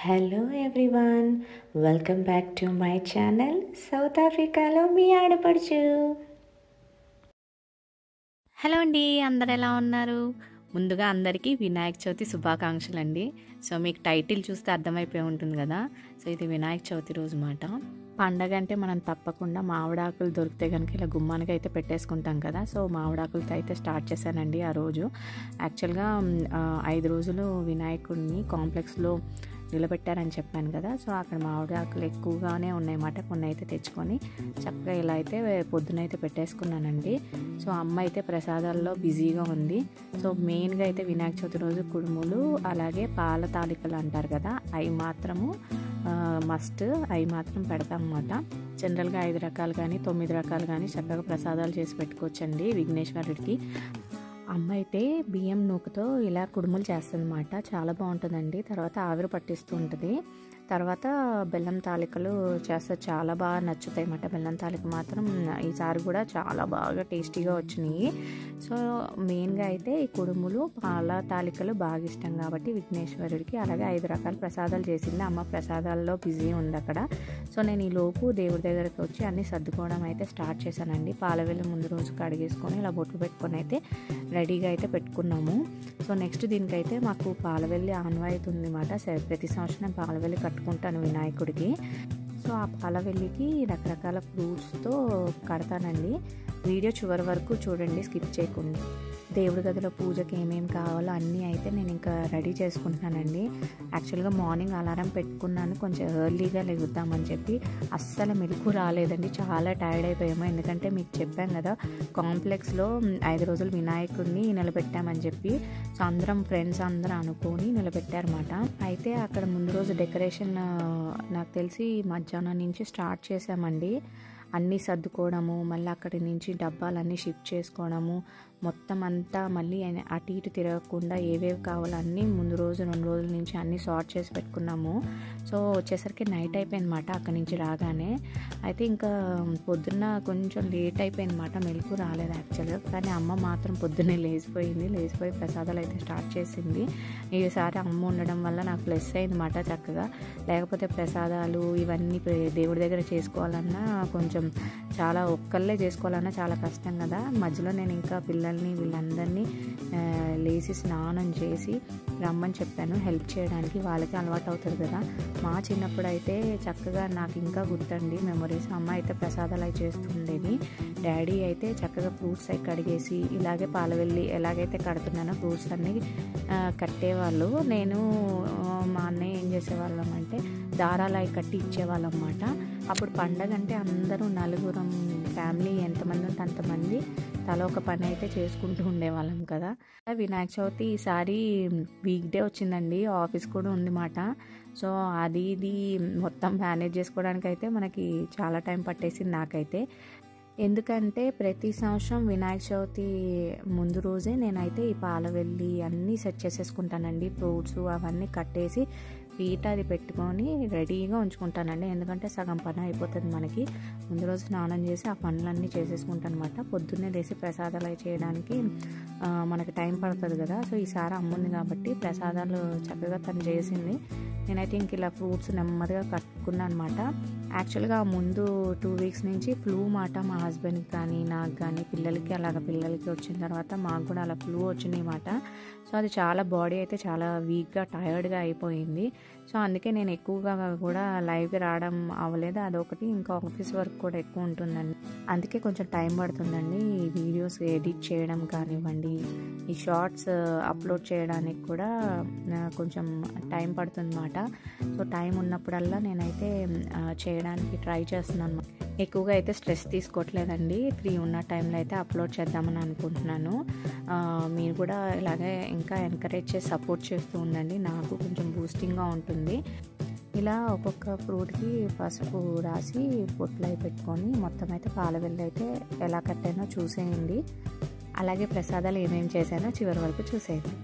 Hello everyone, welcome back to my channel south ఆఫ్రికాలో మీ ఆడపడుచు. Hello అండి, అందరు ఎలా ఉన్నారు? ముందుగా అందరికీ వినాయక చవితి శుభాకాంక్షలు అండి. సో మీకు టైటిల్ చూస్తే అర్థమైపోయి ఉంటుంది కదా. సో ఇది వినాయక చవితి రోజు మాట. పండగ అంటే మనం తప్పకుండా మామిడాకులు దొరికితే కనుక ఇలా గుమ్మానికి అయితే పెట్టేసుకుంటాం కదా. సో మామిడాకులతో అయితే స్టార్ట్ చేశానండి ఆ రోజు. యాక్చువల్గా 5 రోజులు వినాయకుడిని కాంప్లెక్స్లో నిలబెట్టారని చెప్పాను కదా. సో అక్కడ మామిడి ఆకులు ఎక్కువగానే ఉన్నాయన్నమాట. కొన్ని అయితే తెచ్చుకొని చక్కగా ఇలా అయితే పొద్దునైతే పెట్టేసుకున్నానండి. సో అమ్మ అయితే ప్రసాదాల్లో బిజీగా ఉంది. సో మెయిన్గా అయితే వినాయక చవితి రోజు కుడుములు, అలాగే పాల తాలికలు అంటారు కదా, అవి మాత్రము మస్ట్, అవి మాత్రం పెడతాం అన్నమాట. జనరల్గా 5 రకాలు కానీ 9 రకాలు కానీ చక్కగా ప్రసాదాలు చేసి పెట్టుకోవచ్చండి విఘ్నేశ్వరుడికి. అమ్మ అయితే బియ్యం నూకతో ఇలా కుడుములు చేస్తుందన్నమాట. చాలా బాగుంటుందండి. తర్వాత ఆవిరి పట్టిస్తూ ఉంటుంది. తర్వాత బెల్లం తాలికలు చేస్తే చాలా బాగా నచ్చుతాయి అన్నమాట. బెల్లం తాలిక మాత్రం ఈసారి కూడా చాలా బాగా టేస్టీగా వచ్చినాయి. సో మెయిన్గా అయితే ఈ కుడుములు, పాల తాలికలు బాగా ఇష్టం కాబట్టి విఘ్నేశ్వరుడికి. అలాగే 5 రకాల ప్రసాదాలు చేసింది అమ్మ. ప్రసాదాల్లో బిజీ ఉంది అక్కడ. సో నేను ఈ లోపు దేవుడి దగ్గరికి వచ్చి అన్నీ సర్దుకోవడం అయితే స్టార్ట్ చేశానండి. పాలవెల్లి ముందు రోజు కడిగేసుకొని ఇలా బొట్లు పెట్టుకొని అయితే రెడీగా అయితే పెట్టుకున్నాము. సో నెక్స్ట్ దీనికైతే మాకు పాలవెల్లి ఆనవాయితీ ఉంది అన్నమాట. ప్రతి సంవత్సరం పాలవెల్లి కట్టుకుంటాను వినాయకుడికి. సో ఆ పాలవెల్లికి రకరకాల ఫ్రూట్స్తో కడతానండి. వీడియో చివరి వరకు చూడండి, స్కిప్ చేయకుండా. దేవుడి గదిలో పూజకి ఏమేమి కావాలో అన్నీ అయితే నేను ఇంకా రెడీ చేసుకుంటున్నానండి. యాక్చువల్గా మార్నింగ్ అలారం పెట్టుకున్నాను, కొంచెం ఎర్లీగా లెగుద్దామని చెప్పి. అస్సలు మెలకు రాలేదండి, చాలా టైర్డ్ అయిపోయాము. ఎందుకంటే మీకు చెప్పాను కదా, కాంప్లెక్స్లో 5 రోజులు వినాయకుడిని నిలబెట్టామని చెప్పి. సో అందరం ఫ్రెండ్స్ అందరూ అనుకొని నిలబెట్టారన్నమాట. అయితే అక్కడ ముందు రోజు డెకరేషన్ నాకు తెలిసి మధ్యాహ్నం నుంచి స్టార్ట్ చేసామండి. అన్నీ సర్దుకోవడము, మళ్ళీ అక్కడి నుంచి డబ్బాలన్నీ షిఫ్ట్ చేసుకోవడము, మొత్తం అంతా మళ్ళీ అటు ఇటు తిరగకుండా ఏవేవి కావాలో అన్నీ ముందు రోజు 2 రోజుల నుంచి అన్నీ సార్ట్ చేసి పెట్టుకున్నాము. సో వచ్చేసరికి నైట్ అయిపోయిందన్నమాట అక్కడి నుంచి రాగానే. అయితే ఇంకా పొద్దున్న కొంచెం లేట్ అయిపోయిందన్నమాట, మెలకు రాలేదు యాక్చువల్గా. కానీ అమ్మ మాత్రం పొద్దున్నే లేచిపోయి ప్రసాదాలు అయితే స్టార్ట్ చేసింది. ఈసారి అమ్మ ఉండడం వల్ల నాకు ప్లస్ అయిందన్నమాట చక్కగా. లేకపోతే ప్రసాదాలు ఇవన్నీ దేవుడి దగ్గర చేసుకోవాలన్నా కొంచెం చాలా ఒక్కళ్ళే చేసుకోవాలన్నా చాలా కష్టం కదా. మధ్యలో నేను ఇంకా పిల్లల్ని వీళ్ళందరినీ లేచి స్నానం చేసి రమ్మని చెప్పాను హెల్ప్ చేయడానికి. వాళ్ళకి అలవాటు అవుతుంది కదా. మా చిన్నప్పుడు అయితే చక్కగా నాకు ఇంకా గుర్తండి మెమొరీస్. అమ్మ అయితే ప్రసాదాలు అవి చేస్తుండేది. డాడీ అయితే చక్కగా ఫ్రూట్స్ అవి కడిగేసి ఇలాగే పాలవెల్లి ఎలాగైతే కడుతున్నానో ఫ్రూట్స్ అన్నీ కట్టేవాళ్ళు. నేను మా అన్నయ్య ఏం చేసేవాళ్ళం అంటే దారాలు అవి కట్టి ఇచ్చేవాళ్ళం అన్నమాట. అప్పుడు పండగ అంటే అందరూ నలుగురం ఫ్యామిలీ ఎంతమంది ఉంటే అంతమంది తల ఒక పని అయితే చేసుకుంటూ ఉండేవాళ్ళం కదా. వినాయక చవితి ఈసారి వీక్ డే వచ్చిందండి, ఆఫీస్ కూడా ఉందన్నమాట. సో అది ఇది మొత్తం మేనేజ్ చేసుకోవడానికి అయితే మనకి చాలా టైం పట్టేసింది నాకైతే. ఎందుకంటే ప్రతి సంవత్సరం వినాయక చవితి ముందు రోజే నేనైతే ఈ పాలవెల్లి అన్నీ సెట్ చేసేసుకుంటానండి. ఫ్రూట్స్ అవన్నీ కట్టేసి పీట అది పెట్టుకొని రెడీగా ఉంచుకుంటానండి. ఎందుకంటే సగం పని అయిపోతుంది మనకి. ముందు రోజు స్నానం చేసి ఆ పనులన్నీ చేసేసుకుంటాను అనమాట. పొద్దున్నే లేసి ప్రసాదాలు అవి చేయడానికి మనకి టైం పడుతుంది కదా. సో ఈసారి అమ్ముంది కాబట్టి ప్రసాదాలు చక్కగా తను చేసింది. నేనైతే ఇంక ఇలా ఫ్రూట్స్ నెమ్మదిగా కట్టుకున్నాను అనమాట. యాక్చువల్గా ముందు 2 వీక్స్ నుంచి ఫ్లూ మాట మా హస్బెండ్కి కానీ నాకు కానీ పిల్లలకి వచ్చిన తర్వాత మాకు కూడా అలా ఫ్లూ వచ్చినాయి మాట. సో అది చాలా బాడీ అయితే చాలా వీక్గా టైర్డ్గా అయిపోయింది. సో అందుకే నేను ఎక్కువగా కూడా లైవ్కి రావడం అవ్వలేదు. అదొకటి, ఇంకా ఆఫీస్ వర్క్ కూడా ఎక్కువ ఉంటుందండి. అందుకే కొంచెం టైం పడుతుందండి ఈ వీడియోస్ ఎడిట్ చేయడం కానివ్వండి, ఈ షార్ట్స్ అప్లోడ్ చేయడానికి కూడా కొంచెం టైం పడుతుందన్నమాట. సో టైం ఉన్నప్పుడల్లా నేనైతే చేయడానికి ట్రై చేస్తున్నాను. ఎక్కువగా అయితే స్ట్రెస్ తీసుకోవట్లేదండి. ఫ్రీ ఉన్న టైంలో అయితే అప్లోడ్ చేద్దామని అనుకుంటున్నాను. మీరు కూడా ఇలాగే ఇంకా ఎంకరేజ్ చేసి సపోర్ట్ చేస్తూ ఉండండి, నాకు కొంచెం బూస్టింగ్గా ఉంటుంది. ఇలా ఒక్కొక్క ఫ్రూట్కి పసుపు రాసి పొట్లు అయి పెట్టుకొని మొత్తం అయితే పాలవెల్లి అయితే ఎలా కట్టానో చూసేయండి. అలాగే ప్రసాదాలు ఏమేమి చేశానో చివరి వరకు చూసేయండి.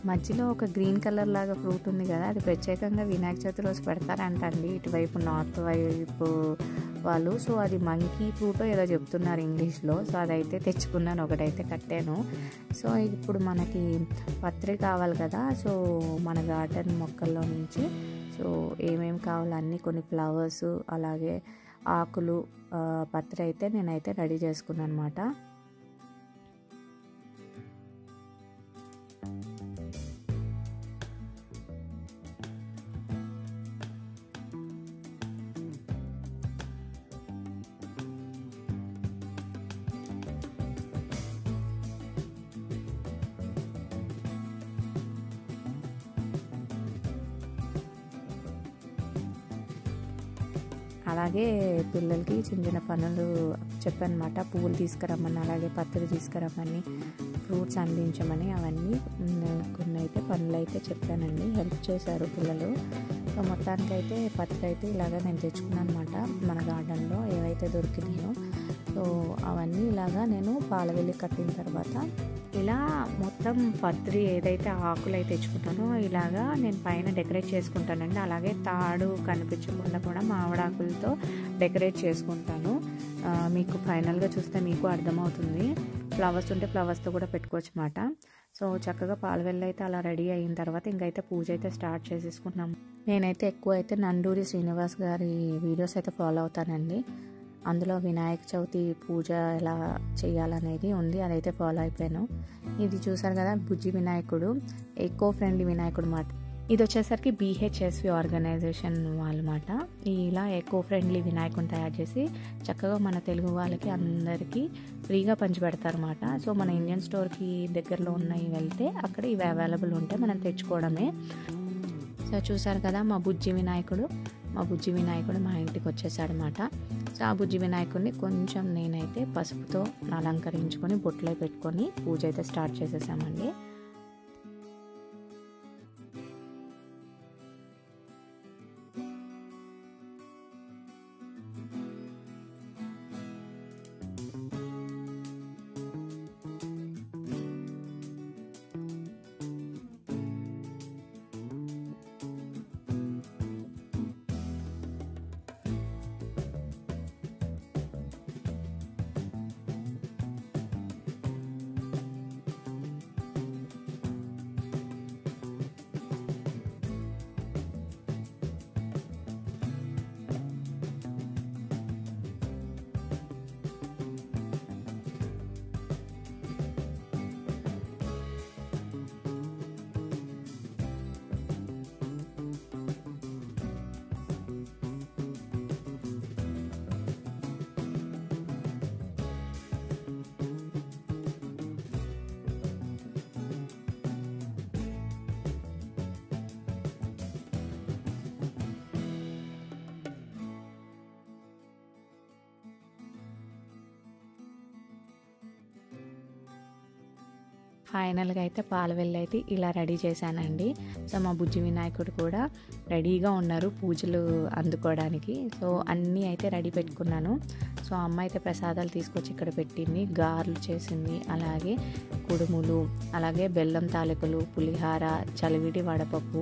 మధ్యలో ఒక గ్రీన్ కలర్ లాగా ఫ్రూట్ ఉంది కదా, అది ప్రత్యేకంగా వినాయక చవితి రోజు పెడతారంటండి ఇటువైపు నార్త్ వైపు వాళ్ళు. సో అది మంకీ ఫ్రూట్ ఏదో చెప్తున్నారు ఇంగ్లీష్లో. సో అదైతే తెచ్చుకున్నాను, ఒకటైతే కట్టాను. సో ఇప్పుడు మనకి పత్రి కావాలి కదా, సో మన గార్డెన్ మొక్కల్లో నుంచి సో ఏమేమి కావాలో అన్నీ, కొన్ని ఫ్లవర్స్ అలాగే ఆకులు, పత్రి అయితే నేనైతే రెడీ చేసుకున్నాను అనమాట. అలాగే పిల్లలకి చిన్న చిన్న పనులు చెప్పానమాట, పువ్వులు తీసుకురమ్మని, అలాగే పత్రి తీసుకురమ్మని, ఫ్రూట్స్ అందించమని, అవన్నీ కొన్ని అయితే పనులు అయితే చెప్పానండి. హెల్ప్ చేశారు పిల్లలు. సో మొత్తానికైతే పత్రి అయితే ఇలాగా నేను తెచ్చుకున్నాను అనమాట మన గార్డెన్లో ఏవైతే దొరికినాయో. సో అవన్నీ ఇలాగా నేను పాలవెల్లి కట్టిన తర్వాత ఇలా మొత్తం పత్రి ఏదైతే ఆకులు అయితే తెచ్చుకుంటానో ఇలాగా నేను పైన డెకరేట్ చేసుకుంటానండి. అలాగే తాడు కనిపించకుండా కూడా మామిడాకులతో డెకరేట్ చేసుకుంటాను. మీకు ఫైనల్గా చూస్తే మీకు అర్థమవుతుంది. ఫ్లవర్స్ ఉంటే ఫ్లవర్స్తో కూడా పెట్టుకోవచ్చు అన్నమాట. సో చక్కగా పాలవెల్లి అయితే అలా రెడీ అయిన తర్వాత ఇంకైతే పూజ అయితే స్టార్ట్ చేసేసుకున్నాం. నేనైతే ఎక్కువ అయితే నండూరి శ్రీనివాస్ గారి వీడియోస్ అయితే ఫాలో అవుతానండి. అందులో వినాయక చవితి పూజ ఎలా చేయాలనేది ఉంది, అదైతే ఫాలో అయిపోయాను. ఇది చూసారు కదా, బుజ్జి వినాయకుడు, ఎకో ఫ్రెండ్లీ వినాయకుడు మాట. ఇది వచ్చేసరికి BHSV ఆర్గనైజేషన్ వాళ్ళమాట. ఇలా ఎకో ఫ్రెండ్లీ వినాయకుడిని తయారు చేసి చక్కగా మన తెలుగు వాళ్ళకి అందరికీ ఫ్రీగా పంచిపెడతారన్నమాట. సో మన ఇండియన్ స్టోర్కి దగ్గరలో ఉన్నవి వెళ్తే అక్కడ ఇవి అవైలబుల్ ఉంటే మనం తెచ్చుకోవడమే. సో చూసారు కదా మా బుజ్జి వినాయకుడు మా ఇంటికి వచ్చేసాడనమాట. సో ఆ బుజ్జి వినాయకుడిని కొంచెం నేనైతే పసుపుతో అలంకరించుకొని బొట్లో పెట్టుకొని పూజ అయితే స్టార్ట్ చేసేసామండి. ఫైనల్గా అయితే పాలవెల్లి అయితే ఇలా రెడీ చేశానండి. సో మా బుజ్జి వినాయకుడు కూడా రెడీగా ఉన్నారు పూజలు అందుకోవడానికి. సో అన్నీ అయితే రెడీ పెట్టుకున్నాను. సో అమ్మ అయితే ప్రసాదాలు తీసుకొచ్చి ఇక్కడ పెట్టింది, గారెలు చేసింది, అలాగే కుడుములు, అలాగే బెల్లం తాలికలు, పులిహార, చలివిడి వడపప్పు,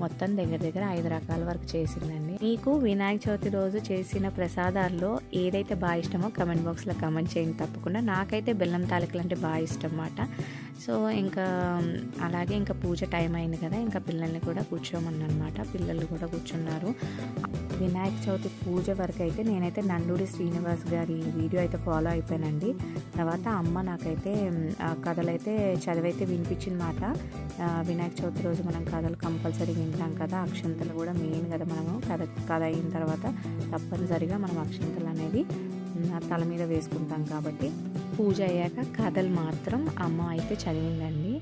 మొత్తం దగ్గర 5 రకాల వరకు చేసిందండి. మీకు వినాయక చవితి రోజు చేసిన ప్రసాదాల్లో ఏదైతే బాగా ఇష్టమో కమెంట్ బాక్స్లో కమెంట్ చేయండి తప్పకుండా. నాకైతే బెల్లం తాలికలు అంటే బాగా ఇష్టం అన్నమాట. సో ఇంకా అలాగే ఇంకా పూజ టైం అయింది కదా, ఇంకా పిల్లల్ని కూడా కూర్చోమన్నమాట. పిల్లలు కూడా కూర్చున్నారు. వినాయక చవితి పూజ వరకు అయితే నేనైతే నండూరి శ్రీనివాస్ గారి వీడియో అయితే ఫాలో అయిపోయానండి. తర్వాత అమ్మ నాకైతే కథలైతే చదివైతే వినిపించింది మాట. వినాయక చవితి రోజు మనం కథలు కంపల్సరీ వింటాం కదా, అక్షంతలు కూడా మెయిన్ కదా. మనము కథ అయిన తర్వాత తప్పనిసరిగా మనం అక్షంతలు అనేది తల మీద వేసుకుంటాం కాబట్టి పూజ అయ్యాక కథలు మాత్రం అమ్మ అయితే చదివిందండి.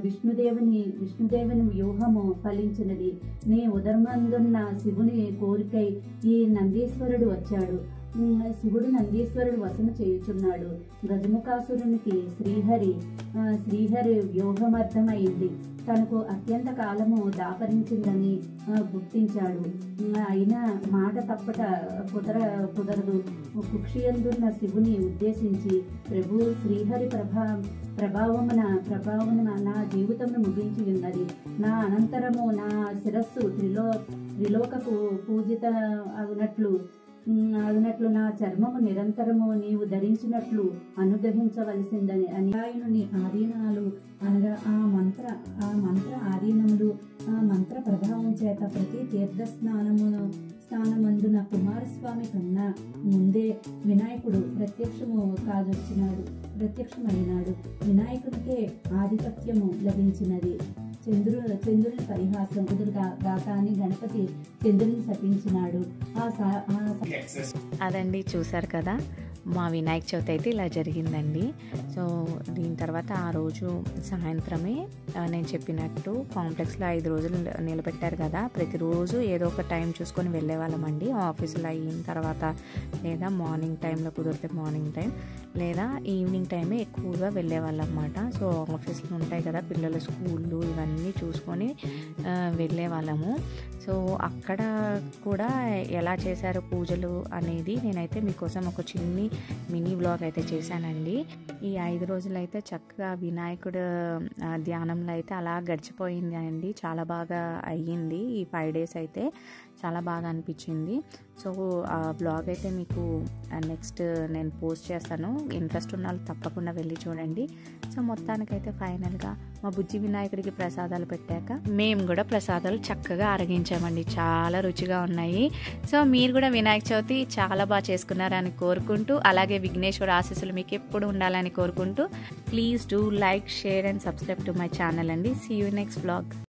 విష్ణుదేవుని వ్యూహము ఫలించినది. నీ ఉదరమందున్న శివుని కోరికై ఈ నందీశ్వరుడు వచ్చాడు. శివుడు నందీశ్వరుడు వసన చేయుచున్నాడు. గజముఖాసురునికి శ్రీహరి వ్యూహమర్థమైంది. తనకు అత్యంత కాలము దాపరించిందని గుర్తించాడు. అయినా మాట తప్పట కుదరదు. కుక్షియందున్న శివుని ఉద్దేశించి, ప్రభు, శ్రీహరి ప్రభావమున నా జీవితమును ముగించి ఉన్నది. నా అనంతరము నా శిరస్సు త్రిలోకకు పూజిత అగునట్లు నా చర్మము నిరంతరము నీవు ధరించినట్లు అనుగ్రహించవలసిందని అన్యాయుని ఆధీనాలు అనగా ఆ మంత్ర ఆధీనములు, ఆ మంత్ర ప్రభావం చేత ప్రతి తీర్థ స్నానమందున కుమారస్వామి కన్నా ముందే వినాయకుడు ప్రత్యక్షమైనాడు. వినాయకుడికే ఆధిపత్యము లభించినది. చంద్రుని పరిహాసం గాకాని గణపతి చంద్రుని శపించినాడు. అదండి, చూసారు కదా, మా వినాయక చవితి అయితే ఇలా జరిగిందండి. సో దీని తర్వాత ఆ రోజు సాయంత్రమే నేను చెప్పినట్టు కాంప్లెక్స్లో 5 రోజులు నిలబెట్టారు కదా, ప్రతిరోజు ఏదో ఒక టైం చూసుకొని వెళ్ళే వాళ్ళమండి. ఆఫీసులో అయిన తర్వాత, లేదా మార్నింగ్ టైంలో కుదిరితే మార్నింగ్ టైం, లేదా ఈవినింగ్ టైమే ఎక్కువగా వెళ్ళేవాళ్ళం అన్నమాట. సో ఆఫీసులు ఉంటాయి కదా, పిల్లల స్కూళ్ళు ఇవన్నీ చూసుకొని వెళ్ళేవాళ్ళము. సో అక్కడ కూడా ఎలా చేశారు పూజలు అనేది నేనైతే మీకోసం ఒక చిన్ని మినీ వ్లాగ్ అయితే చేశానండి. ఈ 5 రోజులు అయితే చక్కగా వినాయకుడు ధ్యానంలో అయితే అలా గడిచిపోయింది అండి. చాలా బాగా అయ్యింది. ఈ 5 డేస్ అయితే చాలా బాగా అనిపించింది. సో ఆ బ్లాగ్ అయితే మీకు నెక్స్ట్ నేను పోస్ట్ చేస్తాను. ఇంట్రెస్ట్ ఉన్న వాళ్ళు తప్పకుండా వెళ్ళి చూడండి. సో మొత్తానికైతే ఫైనల్గా మా బుజ్జి వినాయకుడికి ప్రసాదాలు పెట్టాక మేము కూడా ప్రసాదాలు చక్కగా అరగించామండి. చాలా రుచిగా ఉన్నాయి. సో మీరు కూడా వినాయక చవితి చాలా బాగా చేసుకున్నారని కోరుకుంటూ, అలాగే విఘ్నేశ్వర ఆశీస్సులు మీకు ఎప్పుడు ఉండాలని కోరుకుంటూ, please do like, share and subscribe to my channel అండి. See you next blog.